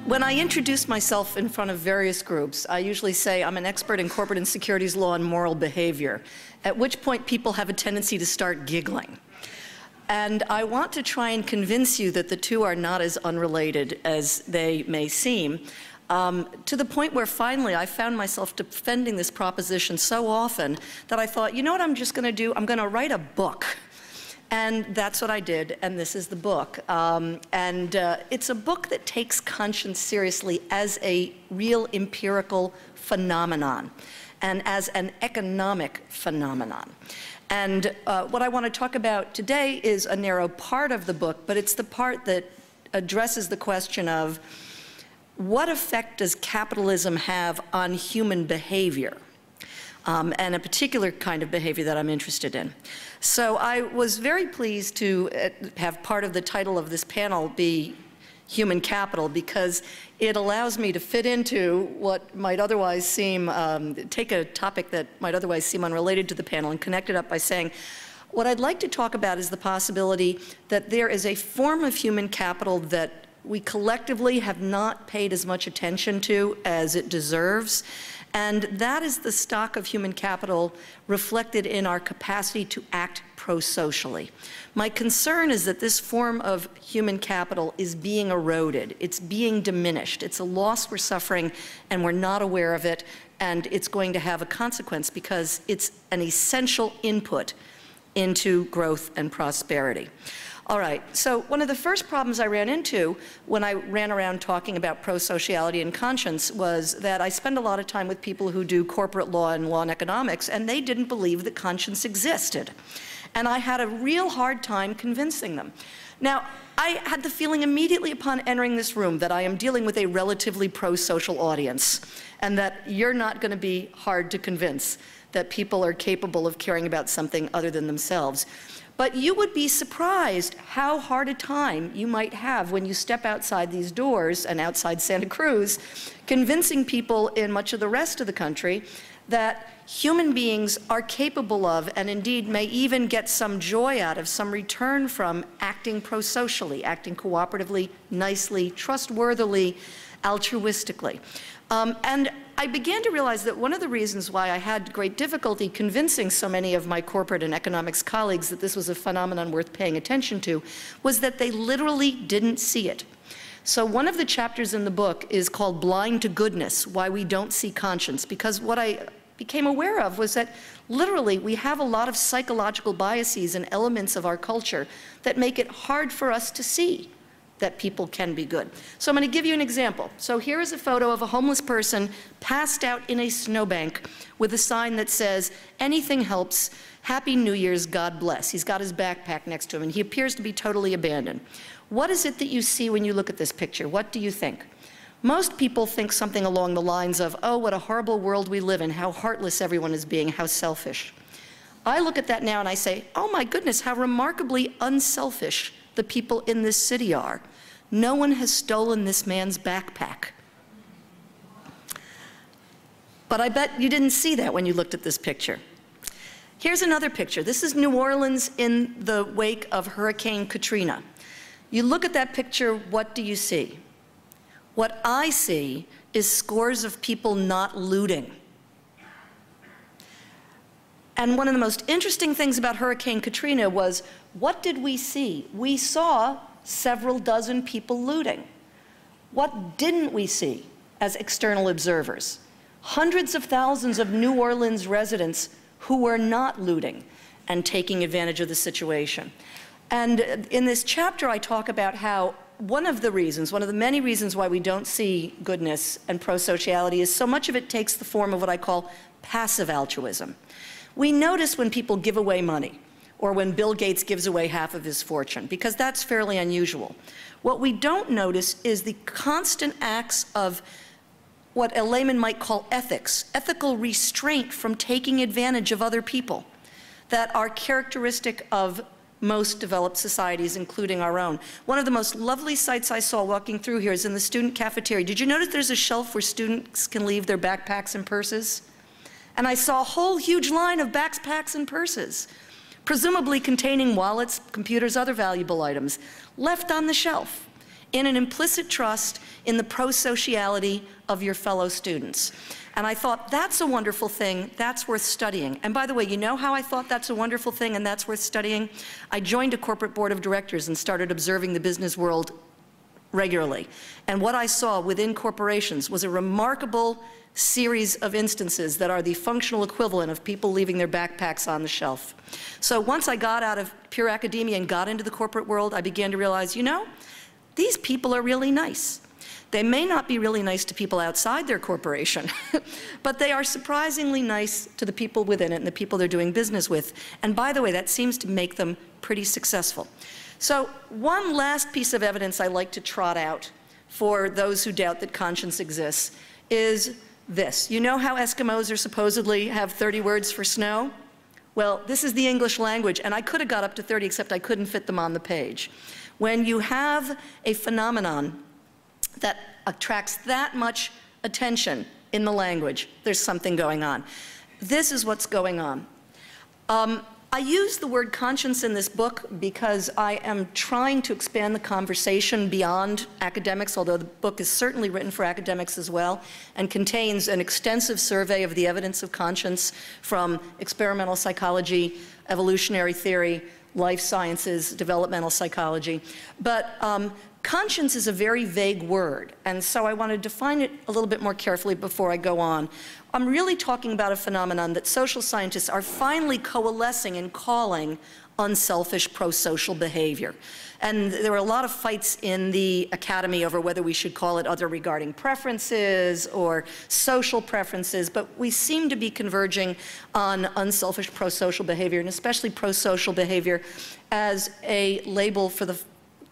When I introduce myself in front of various groups, I usually say I'm an expert in corporate and securities law and moral behavior, at which point people have a tendency to start giggling. And I want to try and convince you that the two are not as unrelated as they may seem, to the point where finally I found myself defending this proposition so often that I thought, you know what I'm just going to do? I'm going to write a book. And that's what I did, and this is the book. It's a book that takes conscience seriously as a real empirical phenomenon and as an economic phenomenon. And what I want to talk about today is a narrow part of the book, but it's the part that addresses the question of what effect does capitalism have on human behavior? And a particular kind of behavior that I'm interested in. So I was very pleased to have part of the title of this panel be human capital, because it allows me to fit into what might otherwise seem, take a topic that might otherwise seem unrelated to the panel and connect it up by saying, what I'd like to talk about is the possibility that there is a form of human capital that we collectively have not paid as much attention to as it deserves. And that is the stock of human capital reflected in our capacity to act prosocially. My concern is that this form of human capital is being eroded. It's being diminished. It's a loss we're suffering, and we're not aware of it, and it's going to have a consequence because it's an essential input into growth and prosperity. All right, so one of the first problems I ran into when I ran around talking about prosociality and conscience was that I spend a lot of time with people who do corporate law and law and economics, and they didn't believe that conscience existed. And I had a real hard time convincing them. Now, I had the feeling immediately upon entering this room that I am dealing with a relatively pro-social audience, and that you're not going to be hard to convince that people are capable of caring about something other than themselves. But you would be surprised how hard a time you might have when you step outside these doors and outside Santa Cruz, convincing people in much of the rest of the country that human beings are capable of, and indeed may even get some joy out of, some return from acting prosocially, acting cooperatively, nicely, trustworthily, altruistically. And I began to realize that one of the reasons why I had great difficulty convincing so many of my corporate and economics colleagues that this was a phenomenon worth paying attention to was that they literally didn't see it. So one of the chapters in the book is called Blind to Goodness, Why We Don't See Conscience, because what I became aware of was that literally we have a lot of psychological biases and elements of our culture that make it hard for us to see that people can be good. So I'm going to give you an example. So here is a photo of a homeless person passed out in a snowbank with a sign that says, "Anything helps, Happy New Year's, God bless." He's got his backpack next to him, and he appears to be totally abandoned. What is it that you see when you look at this picture? What do you think? Most people think something along the lines of, oh, what a horrible world we live in, how heartless everyone is being, how selfish. I look at that now and I say, oh my goodness, how remarkably unselfish the people in this city are. No one has stolen this man's backpack. But I bet you didn't see that when you looked at this picture. Here's another picture. This is New Orleans in the wake of Hurricane Katrina. You look at that picture, what do you see? What I see is scores of people not looting. And one of the most interesting things about Hurricane Katrina was, what did we see? We saw several dozen people looting. What didn't we see as external observers? Hundreds of thousands of New Orleans residents who were not looting and taking advantage of the situation. And in this chapter, I talk about how one of the many reasons why we don't see goodness and prosociality is so much of it takes the form of what I call passive altruism. We notice when people give away money, or when Bill Gates gives away half of his fortune, because that's fairly unusual. What we don't notice is the constant acts of what a layman might call ethics, ethical restraint from taking advantage of other people, that are characteristic of most developed societies, including our own. One of the most lovely sights I saw walking through here is in the student cafeteria. Did you notice there's a shelf where students can leave their backpacks and purses? And I saw a whole huge line of backpacks and purses, presumably containing wallets, computers, other valuable items, left on the shelf. in an implicit trust in the prosociality of your fellow students. And I thought, that's a wonderful thing, that's worth studying. And by the way, you know how I thought that's a wonderful thing and that's worth studying? I joined a corporate board of directors and started observing the business world regularly. And what I saw within corporations was a remarkable series of instances that are the functional equivalent of people leaving their backpacks on the shelf. So once I got out of pure academia and got into the corporate world, I began to realize, you know, these people are really nice. They may not be really nice to people outside their corporation, but they are surprisingly nice to the people within it and the people they're doing business with. And by the way, that seems to make them pretty successful. So one last piece of evidence I like to trot out for those who doubt that conscience exists is this. You know how Eskimos are supposedly have 30 words for snow? Well, this is the English language, and I could have got up to 30, except I couldn't fit them on the page. When you have a phenomenon that attracts that much attention in the language, there's something going on. This is what's going on. I use the word conscience in this book because I am trying to expand the conversation beyond academics, although the book is certainly written for academics as well, and contains an extensive survey of the evidence of conscience from experimental psychology, evolutionary theory, life sciences, developmental psychology. But conscience is a very vague word, and so I want to define it a little bit more carefully before I go on. I'm really talking about a phenomenon that social scientists are finally coalescing in calling unselfish prosocial behavior. And there were a lot of fights in the academy over whether we should call it other regarding preferences or social preferences, but we seem to be converging on unselfish prosocial behavior, and especially prosocial behavior as a label for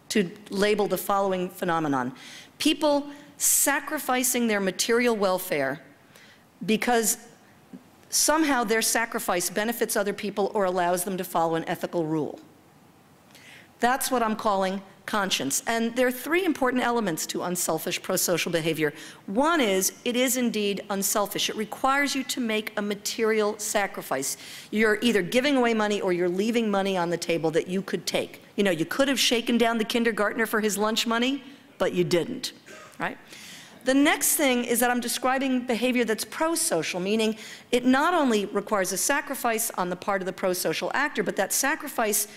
to label the following phenomenon. People sacrificing their material welfare because somehow their sacrifice benefits other people or allows them to follow an ethical rule. That's what I'm calling conscience. And there are three important elements to unselfish prosocial behavior. One is, it is indeed unselfish. It requires you to make a material sacrifice. You're either giving away money or you're leaving money on the table that you could take. You know, you could have shaken down the kindergartner for his lunch money, but you didn't, right? The next thing is that I'm describing behavior that's prosocial, meaning it not only requires a sacrifice on the part of the prosocial actor, but that sacrifice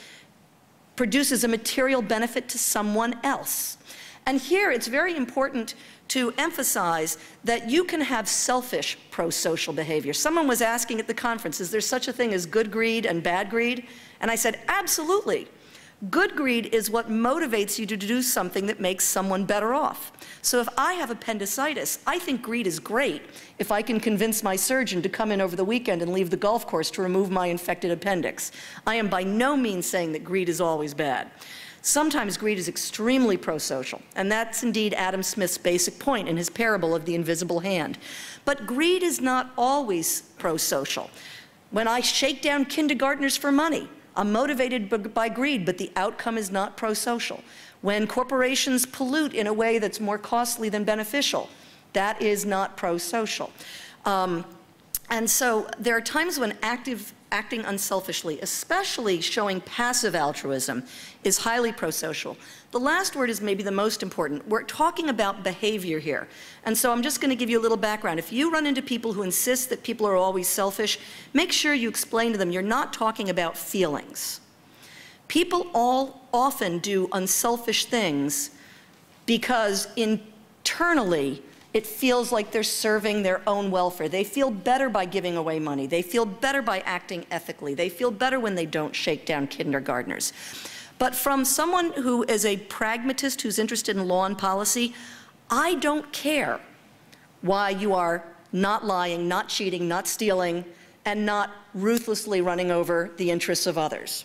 produces a material benefit to someone else. And here it's very important to emphasize that you can have selfish prosocial behavior. Someone was asking at the conference, is there such a thing as good greed and bad greed? And I said, absolutely. Good greed is what motivates you to do something that makes someone better off. So if I have appendicitis, I think greed is great if I can convince my surgeon to come in over the weekend and leave the golf course to remove my infected appendix. I am by no means saying that greed is always bad. Sometimes greed is extremely prosocial, and that's indeed Adam Smith's basic point in his parable of the invisible hand. But greed is not always prosocial. When I shake down kindergartners for money, I'm motivated by greed, but the outcome is not prosocial. When corporations pollute in a way that's more costly than beneficial, that is not prosocial. And so there are times when acting unselfishly, especially showing passive altruism, is highly prosocial. The last word is maybe the most important. We're talking about behavior here. And so I'm just going to give you a little background. If you run into people who insist that people are always selfish, make sure you explain to them you're not talking about feelings. People often do unselfish things because internally it feels like they're serving their own welfare. They feel better by giving away money. They feel better by acting ethically. They feel better when they don't shake down kindergartners. But from someone who is a pragmatist who's interested in law and policy, I don't care why you are not lying, not cheating, not stealing, and not ruthlessly running over the interests of others.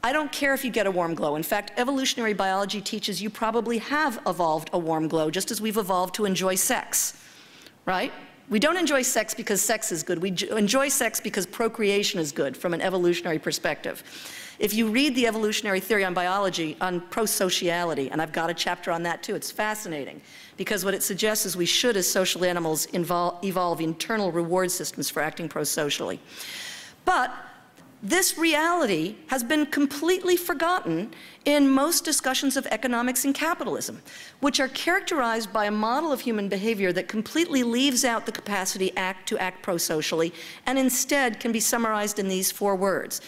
I don't care if you get a warm glow. In fact, evolutionary biology teaches you probably have evolved a warm glow, just as we've evolved to enjoy sex, right? We don't enjoy sex because sex is good. We enjoy sex because procreation is good from an evolutionary perspective. If you read the evolutionary theory on biology, on prosociality, and I've got a chapter on that too, it's fascinating, because what it suggests is we should, as social animals, evolve internal reward systems for acting prosocially. But This reality has been completely forgotten in most discussions of economics and capitalism, which are characterized by a model of human behavior that completely leaves out the capacity to act prosocially, and instead can be summarized in these 4 words.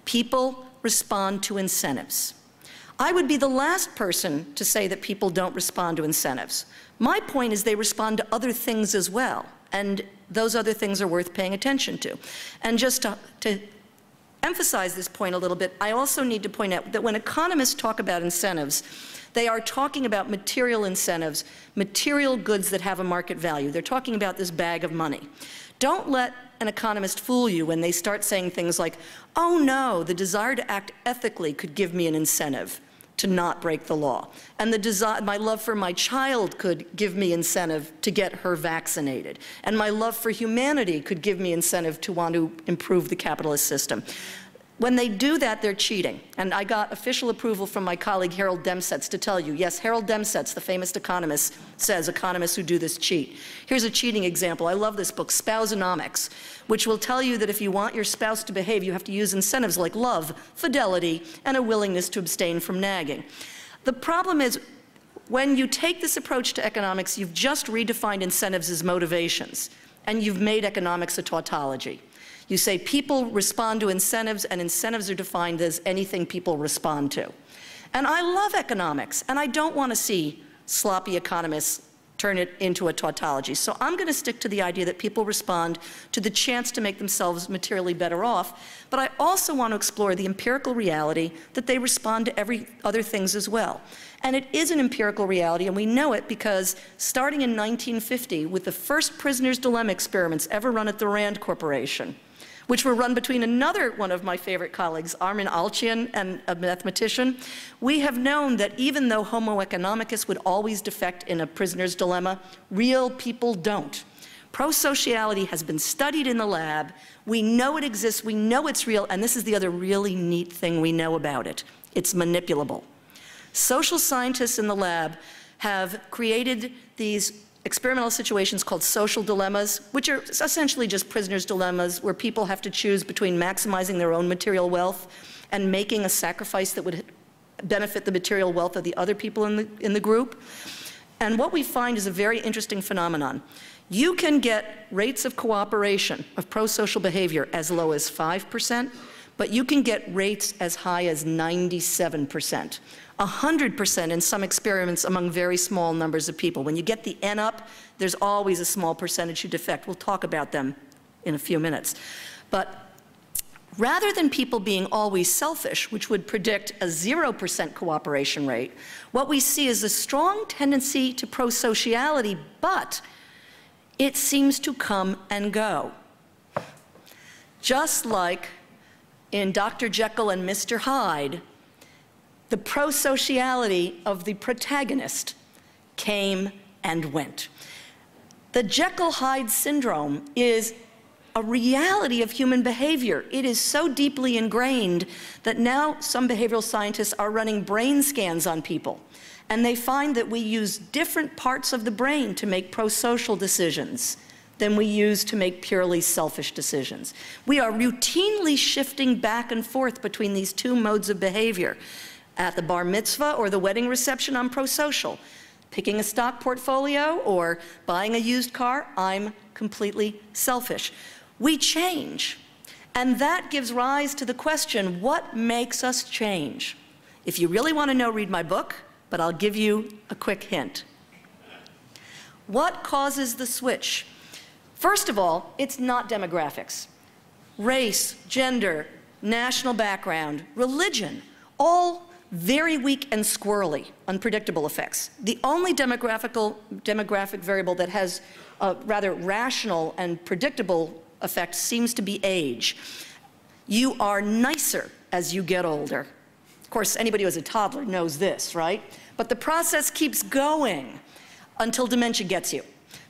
People respond to incentives. I would be the last person to say that people don't respond to incentives. My point is they respond to other things as well, and those other things are worth paying attention to. And just to emphasize this point a little bit, I also need to point out that when economists talk about incentives, they are talking about material incentives, material goods that have a market value. They're talking about this bag of money. Don't let an economist fool you when they start saying things like, oh no, the desire to act ethically could give me an incentive to not break the law. And my love for my child could give me incentive to get her vaccinated. And my love for humanity could give me incentive to want to improve the capitalist system. When they do that, they're cheating. And I got official approval from my colleague Harold Demsetz to tell you, yes, Harold Demsetz, the famous economist, says economists who do this cheat. Here's a cheating example. I love this book, Spousonomics, which will tell you that if you want your spouse to behave, you have to use incentives like love, fidelity, and a willingness to abstain from nagging. The problem is, when you take this approach to economics, you've just redefined incentives as motivations, and you've made economics a tautology. You say people respond to incentives, and incentives are defined as anything people respond to. And I love economics, and I don't want to see sloppy economists turn it into a tautology. So I'm going to stick to the idea that people respond to the chance to make themselves materially better off, but I also want to explore the empirical reality that they respond to every other things as well. And it is an empirical reality, and we know it because starting in 1950, with the first prisoner's dilemma experiments ever run at the Rand Corporation, which were run between another one of my favorite colleagues, Armin Alchian, and a mathematician, we have known that even though Homo economicus would always defect in a prisoner's dilemma, real people don't. Prosociality has been studied in the lab. We know it exists, we know it's real, and this is the other really neat thing we know about it. It's manipulable. Social scientists in the lab have created these experimental situations called social dilemmas, which are essentially just prisoners' dilemmas where people have to choose between maximizing their own material wealth and making a sacrifice that would benefit the material wealth of the other people in the group. And what we find is a very interesting phenomenon. You can get rates of cooperation of prosocial behavior as low as 5%, but you can get rates as high as 97%. 100% in some experiments among very small numbers of people. When you get the N up, there's always a small percentage who defect. We'll talk about them in a few minutes. But rather than people being always selfish, which would predict a 0% cooperation rate, what we see is a strong tendency to prosociality, but it seems to come and go. Just like in Dr. Jekyll and Mr. Hyde, the prosociality of the protagonist came and went. The Jekyll-Hyde syndrome is a reality of human behavior. It is so deeply ingrained that now some behavioral scientists are running brain scans on people, and they find that we use different parts of the brain to make prosocial decisions than we use to make purely selfish decisions. We are routinely shifting back and forth between these 2 modes of behavior. At the bar mitzvah or the wedding reception, I'm prosocial. Picking a stock portfolio or buying a used car, I'm completely selfish. We change, and that gives rise to the question, what makes us change? If you really want to know, read my book, but I'll give you a quick hint. What causes the switch? First of all, it's not demographics. Race, gender, national background, religion, all very weak and squirrely, unpredictable effects. The only demographic variable that has a rather rational and predictable effect seems to be age. You are nicer as you get older. Of course, anybody who is a toddler knows this, right? But the process keeps going until dementia gets you.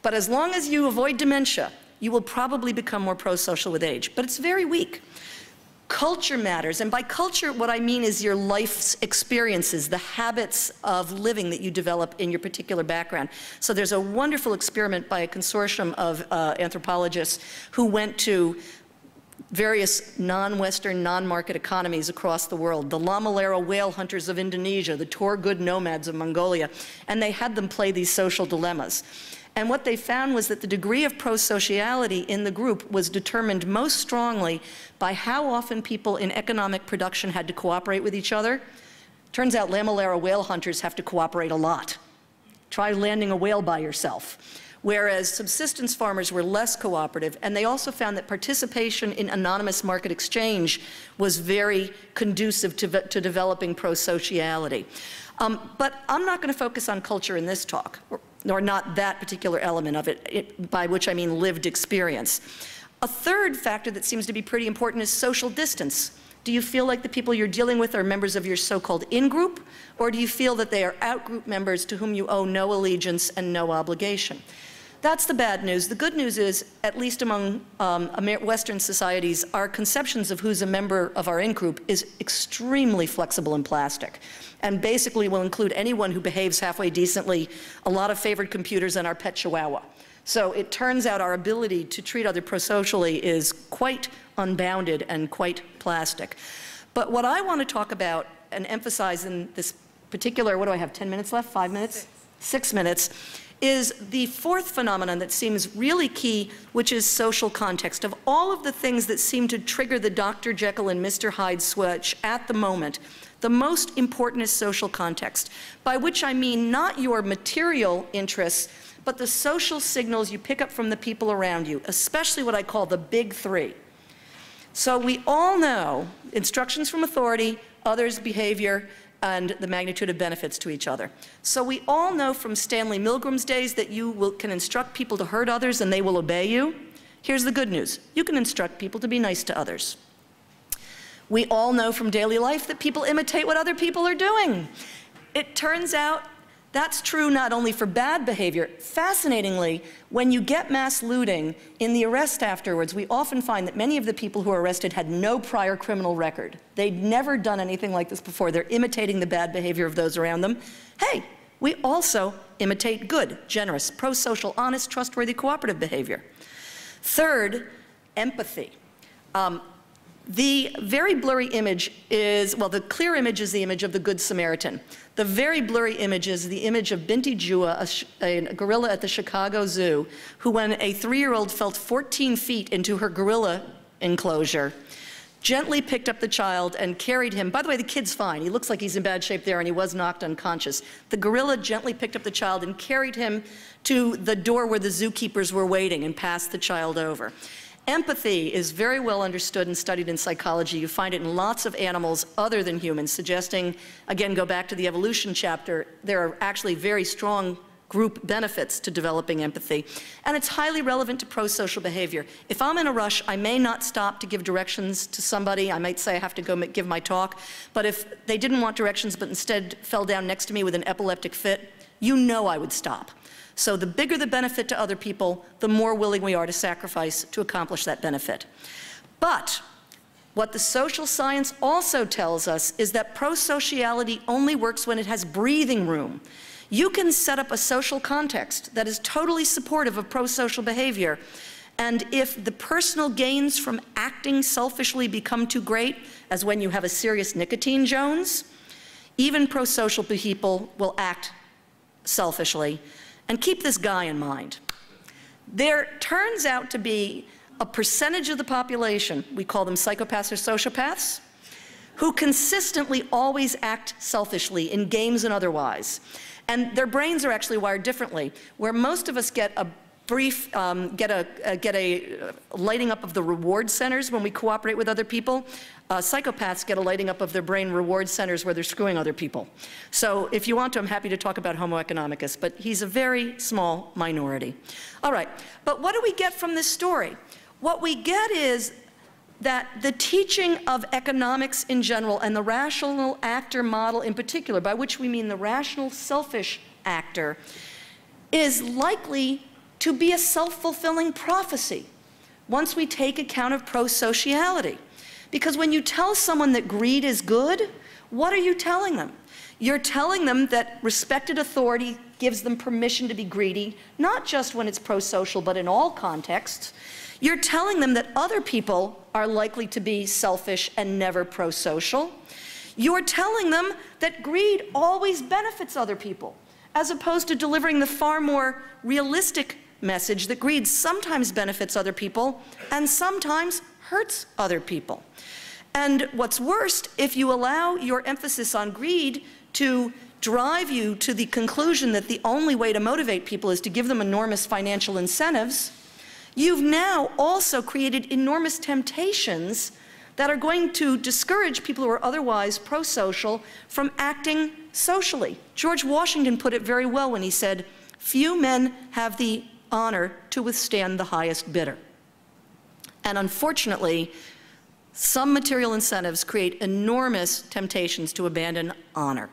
But as long as you avoid dementia, you will probably become more prosocial with age. But it's very weak. Culture matters, and by culture, what I mean is your life's experiences, the habits of living that you develop in your particular background. So there's a wonderful experiment by a consortium of anthropologists who went to various non-Western, non-market economies across the world, the Lamalera whale hunters of Indonesia, the Torgud nomads of Mongolia, and they had them play these social dilemmas. And what they found was that the degree of prosociality in the group was determined most strongly by how often people in economic production had to cooperate with each other. Turns out Lamalera whale hunters have to cooperate a lot. Try landing a whale by yourself. Whereas subsistence farmers were less cooperative, and they also found that participation in anonymous market exchange was very conducive to developing prosociality. But I'm not going to focus on culture in this talk, or not that particular element of it, by which I mean lived experience. A third factor that seems to be pretty important is social distance. Do you feel like the people you're dealing with are members of your so-called in-group, or do you feel that they are out-group members to whom you owe no allegiance and no obligation? That's the bad news. The good news is, at least among Western societies, our conceptions of who's a member of our in-group is extremely flexible and plastic, and basically will include anyone who behaves halfway decently, a lot of favored computers, and our pet chihuahua. So it turns out our ability to treat others prosocially is quite unbounded and quite plastic. But what I want to talk about and emphasize in this particular, what do I have, 10 minutes left, 5 minutes? 6 minutes, is the fourth phenomenon that seems really key, which is social context. Of all of the things that seem to trigger the Dr. Jekyll and Mr. Hyde switch at the moment, the most important is social context, by which I mean not your material interests, but the social signals you pick up from the people around you, especially what I call the big three. So we all know instructions from authority, others' behavior, and the magnitude of benefits to each other. So we all know from Stanley Milgram's days that you can instruct people to hurt others and they will obey you. Here's the good news. You can instruct people to be nice to others. We all know from daily life that people imitate what other people are doing. It turns out that's true not only for bad behavior. Fascinatingly, when you get mass looting, in the arrest afterwards, we often find that many of the people who are arrested had no prior criminal record. They'd never done anything like this before. They're imitating the bad behavior of those around them. Hey, we also imitate good, generous, pro-social, honest, trustworthy, cooperative behavior. Third, empathy. The very blurry image is, well, the clear image is the image of the Good Samaritan. The very blurry image is the image of Binti Jua, a gorilla at the Chicago Zoo, who, when a 3-year-old fell 14 feet into her gorilla enclosure, gently picked up the child and carried him. By the way, the kid's fine. He looks like he's in bad shape there, and he was knocked unconscious. The gorilla gently picked up the child and carried him to the door where the zookeepers were waiting and passed the child over. Empathy is very well understood and studied in psychology. You find it in lots of animals other than humans, suggesting, again, go back to the evolution chapter, there are actually very strong group benefits to developing empathy. And it's highly relevant to pro-social behavior. If I'm in a rush, I may not stop to give directions to somebody. I might say I have to go give my talk. But if they didn't want directions but instead fell down next to me with an epileptic fit, you know I would stop. So the bigger the benefit to other people, the more willing we are to sacrifice to accomplish that benefit. But what the social science also tells us is that prosociality only works when it has breathing room. You can set up a social context that is totally supportive of prosocial behavior, and if the personal gains from acting selfishly become too great, as when you have a serious nicotine Jones, even prosocial people will act selfishly. And keep this guy in mind. There turns out to be a percentage of the population, we call them psychopaths or sociopaths, who consistently always act selfishly in games and otherwise. And their brains are actually wired differently, where most of us get a brief, get a lighting up of the reward centers when we cooperate with other people. Psychopaths get a lighting up of their brain reward centers where they're screwing other people. So if you want to, I'm happy to talk about Homo economicus, but he's a very small minority. All right, but what do we get from this story? What we get is that the teaching of economics in general and the rational actor model in particular, by which we mean the rational selfish actor, is likely to be a self-fulfilling prophecy once we take account of prosociality. Because when you tell someone that greed is good, what are you telling them? You're telling them that respected authority gives them permission to be greedy, not just when it's pro-social, but in all contexts. You're telling them that other people are likely to be selfish and never pro-social. You're telling them that greed always benefits other people, as opposed to delivering the far more realistic message that greed sometimes benefits other people and sometimes hurts other people. And what's worse, if you allow your emphasis on greed to drive you to the conclusion that the only way to motivate people is to give them enormous financial incentives, you've now also created enormous temptations that are going to discourage people who are otherwise pro-social from acting socially. George Washington put it very well when he said, "Few men have the honor to withstand the highest bidder." And unfortunately, some material incentives create enormous temptations to abandon honor.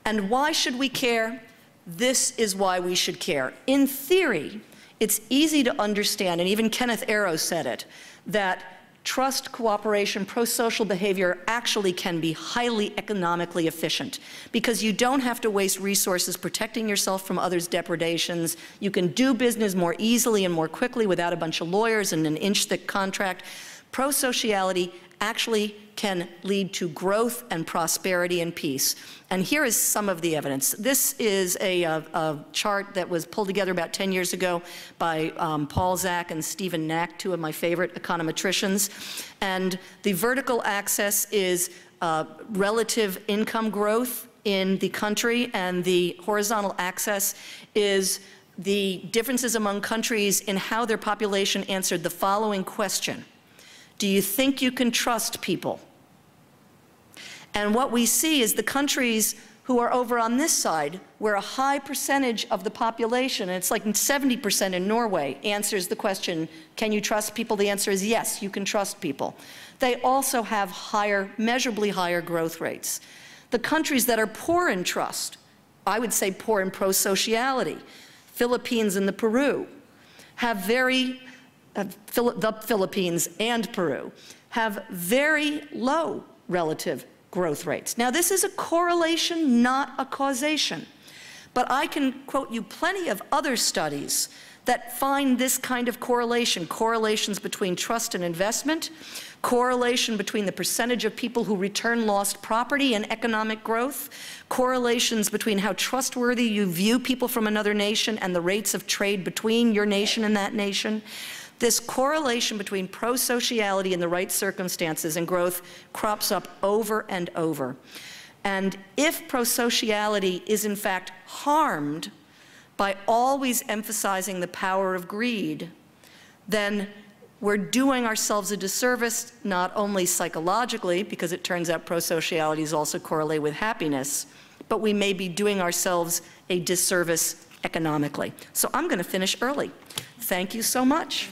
And why should we care? This is why we should care. In theory, it's easy to understand, and even Kenneth Arrow said it, that trust, cooperation, pro-social behavior actually can be highly economically efficient because you don't have to waste resources protecting yourself from others' depredations. You can do business more easily and more quickly without a bunch of lawyers and an inch-thick contract. Prosociality actually can lead to growth and prosperity and peace. And here is some of the evidence. This is a chart that was pulled together about 10 years ago by Paul Zak and Stephen Knack, two of my favorite econometricians. And the vertical axis is relative income growth in the country, and the horizontal axis is the differences among countries in how their population answered the following question: do you think you can trust people? And what we see is the countries who are over on this side, where a high percentage of the population, and it's like 70% in Norway, answers the question, can you trust people? The answer is yes, you can trust people. They also have higher, measurably higher growth rates. The countries that are poor in trust, I would say poor in pro-sociality, Philippines and the Peru, have very the Philippines and Peru have very low relative growth rates. Now, this is a correlation, not a causation. But I can quote you plenty of other studies that find this kind of correlation, correlations between trust and investment, correlation between the percentage of people who return lost property and economic growth, correlations between how trustworthy you view people from another nation and the rates of trade between your nation and that nation. This correlation between pro-sociality in the right circumstances and growth crops up over and over. And if pro-sociality is in fact harmed by always emphasizing the power of greed, then we're doing ourselves a disservice, not only psychologically, because it turns out pro-sociality is also correlated with happiness, but we may be doing ourselves a disservice economically. So I'm going to finish early. Thank you so much.